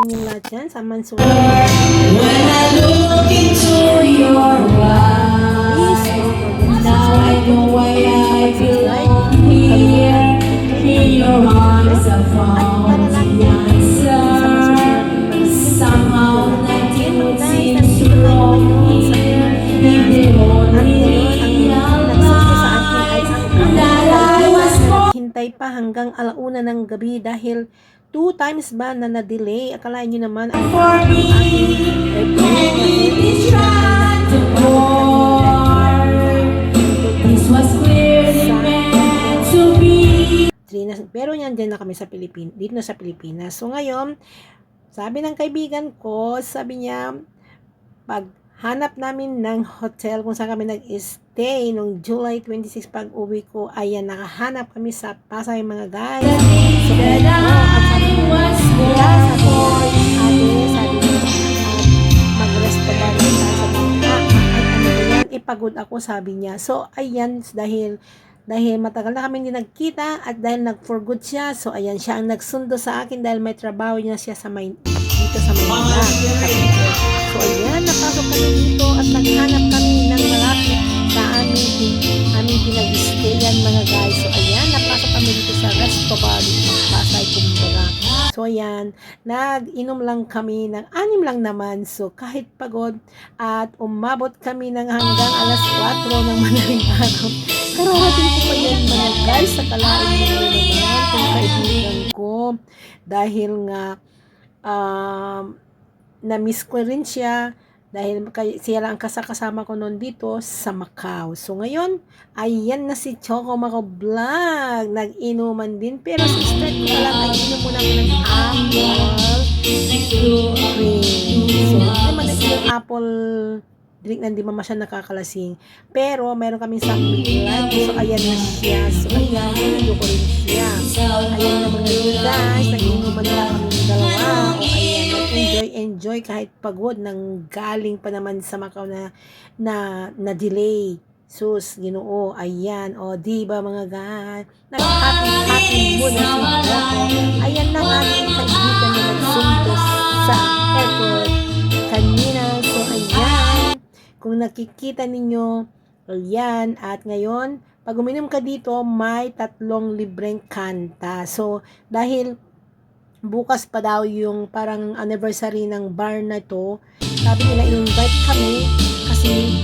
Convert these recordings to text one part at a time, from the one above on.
inyong lahat yan sa Mansulat. When I look into your eyes, now I know why I belong here. In your arms I found the answer. Somehow nothing seems wrong here. If the only realize that I was born. Hintay pa hanggang alauna ng gabi dahil 2 times ba na na-delay. Akalain nyo naman ay For me, and it is right to more. This was clearly meant to be. Pero yan din na kami sa Pilipinas, dito na sa Pilipinas. So ngayon, sabi ng kaibigan ko, sabi niya, pag hanap namin ng hotel kung saan kami nag-stay nung July 26 pag uwi ko, ayan, nakahanap kami sa Pasay mga guys. So, That I was born for you. sabi niya, mag-resto ba lang tayo sa bangka? At ano ba yan, ipagod ako, sabi niya. So, ayan, dahil matagal na kami hindi nagkita at dahil nag-for-good siya, so ayan, siya ang nagsundo sa akin dahil may trabaho niya siya dito sa Manila. So ayan, napasok kami dito at naghanap kami ng malapit sa aming pinag-stayan mga guys. So ayan, napasok kami dito sa resto bar dito sa Pasay, kumbaga. So ayan, nag-inom lang kami ng 6 lang naman. So kahit pagod at umabot kami ng hanggang alas 4 ng madaling araw. Karahating ko pa yan mga guys, sa kalain nyo naman kung kaibigan ko. Dahil nga, na-miss ko rin siya dahil siya lang ang kasama ko noon dito sa Macau. So ngayon, ayan na si Choco Maco Vlog. Nag-inuman din. Pero sa start ko lang, nag-inom muna ako ng apple drink. So, hindi naman yung apple drink na hindi man siya nakakalasing. Pero, meron kaming sakmilan. So, ayan na siya. So, ayan, hindi ko rin siya. Ayan na mga guys. Nag-inuman na kami ng dalawa. O, ayan. Enjoy kahit pagod nang galing pa naman sa Macau na delay. Sus, Ginoo, ayan, o, diba mga guys, nag-happy mo na si Choco. Ayan na nga yung kaibigan na nagsuntos sa airport kanina. So, ayan, kung nakikita ninyo, ayan, at ngayon, pag uminom ka dito, may 3 libreng kanta. So, dahil bukas pa daw yung parang anniversary ng bar na to, sabi nila i-invite kami kasi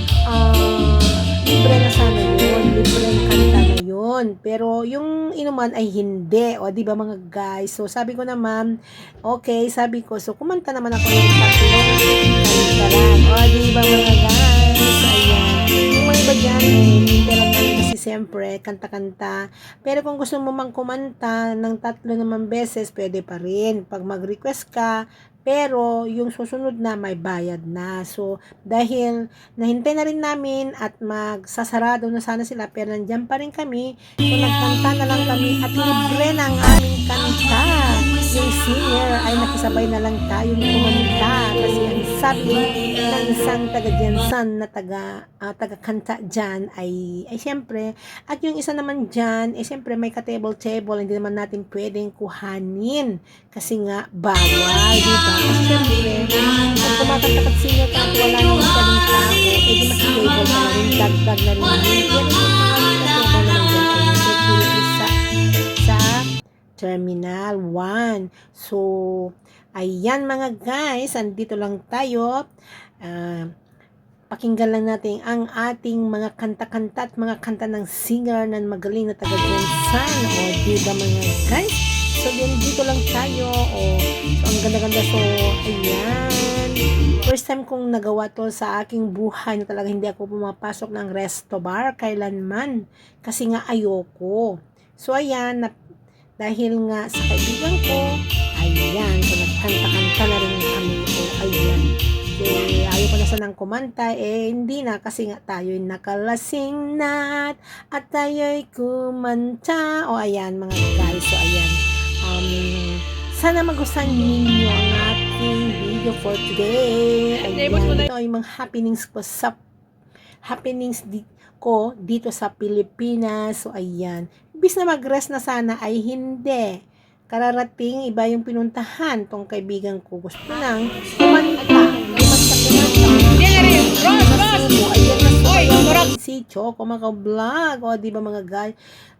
libre na sana yun, libre yung kanta na yun, pero yung inuman ay hindi, o di ba mga guys. So sabi ko naman, okay, sabi ko, so kumanta naman ako ng 3 kanta lang, o di ba mga guys. Ayan, yung mga iba dyan hindi lang namin kasi siyempre kanta-kanta, pero kung gusto mo mang kumanta ng 3 naman beses, pwede pa rin pag mag-request ka. Pero yung susunod na may bayad na. So dahil nahintay na rin namin at magsasarado na sana sila, pero nandiyan pa rin kami. So nagkanta na lang kami at libre na ang aming kanta. Yung singer ay nakisabay na lang tayo kumanta kasi ang sabi ng isang taga-Jensan na taga-kanta dyan ay syempre, at yung isa naman dyan ay syempre may ka-table-table, hindi naman natin pwedeng kuhanin kasi nga bawal, diba? Kasi syempre, pag kumakanta ka singer ka at wala nang masyadong tao, edi mas-table na rin, dagdag na rin yun. Pero yung mga ka-table naman dyan ay security sa Terminal 1. So, ayan mga guys, andito lang tayo. Pakinggan lang natin ang ating mga kanta-kanta at mga kanta ng singer na magaling na taga-Jensan. O, diba mga guys? So, dito lang tayo. O, so, ang ganda-ganda. So, ayan. First time kong nagawa to sa aking buhay na talaga hindi ako pumapasok ng resto bar kailanman. Kasi nga ayoko. So, ayan. Dahil nga sa kaibigan ko, ayan. So, nagkanta-kanta na rin kami. O, ayan. Ayaw ko na sanang kumanta, hindi na kasi nga tayo'y nakalasing na at tayo'y kumanta. O ayan mga guys, so ayan, sana magustuhan ninyo ang ating video for today. Ayan, ito ay mga happenings ko dito sa Pilipinas. So ayan, bis na mag-rest na sana ay hindi. kararating, iba yung pinuntahan tong kaibigan ko. Gusto nang kumanta. Hindi basta kumanta. Ayan na sumayaw si Choco mga vlog. O, di ba mga guys?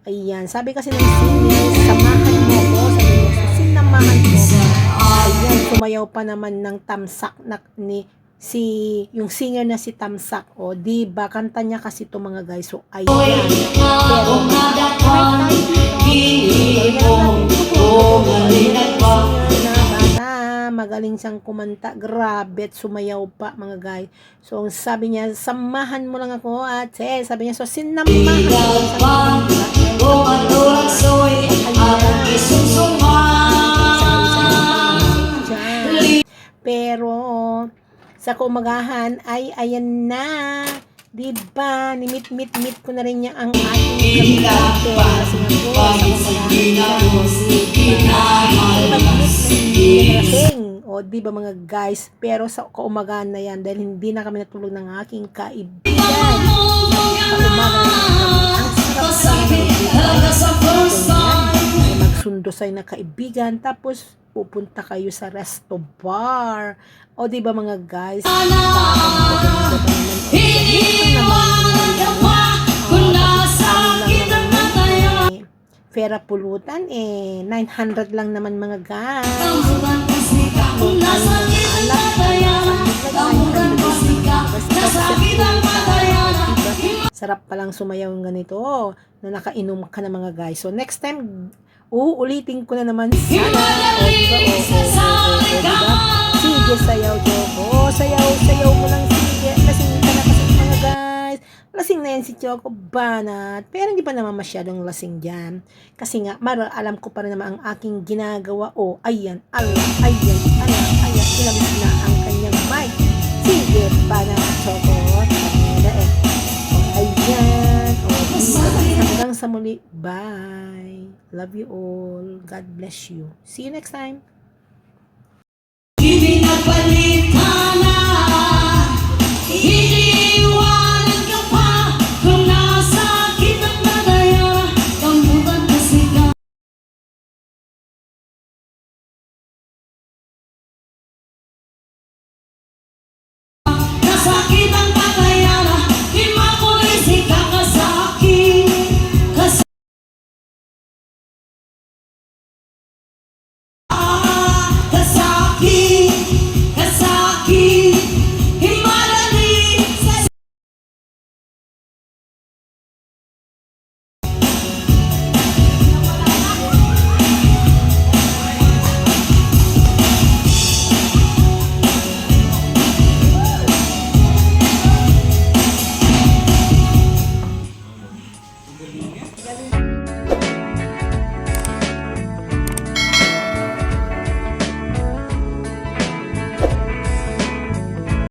Ayan. Sabi kasi ng singer, samahan mo ko. Sabi mo, sinamahan ko. Ayan, sumayaw pa naman ng tamsak na yung singer na si Tamsak. O, di ba? Kanta niya kasi to mga guys. So, ayan. Pero, magaling siyang kumanta, grabe at sumayaw pa mga guys. So sabi niya, samahan mo lang ako ate, sabi niya, so sinamahan pero sa kumagahan ay ayan na, diba, nimit-mit-mit ko na rin niya ang ating kapitante kasi nga po sa kumagahan o diba mga guys, pero sa kaumagaan na yan dahil hindi na kami natulog ng aking kaibigan magsundo sa'yo na kaibigan tapos pupunta kayo sa resto bar o diba mga guys, pera pulutan 900 lang naman mga guys. Sarap palang sumayaw ng ganito na nakainom ka na mga guys. So next time uulitin ko na naman sana. Sige, sayaw Choco. Sayaw mo lang, sige. Lasing ka na kasi mga guys. Lasing na yan si Choco Banat. Pero hindi pa naman masyadong lasing dyan. Kasi nga, alam ko pa rin naman ang aking ginagawa. Oh, ayan. Sinabit na ang kanyang mic. Sige, Banat Choco. Ayan. Hanggang sa muli. Bye. Love you all. God bless you. See you next time.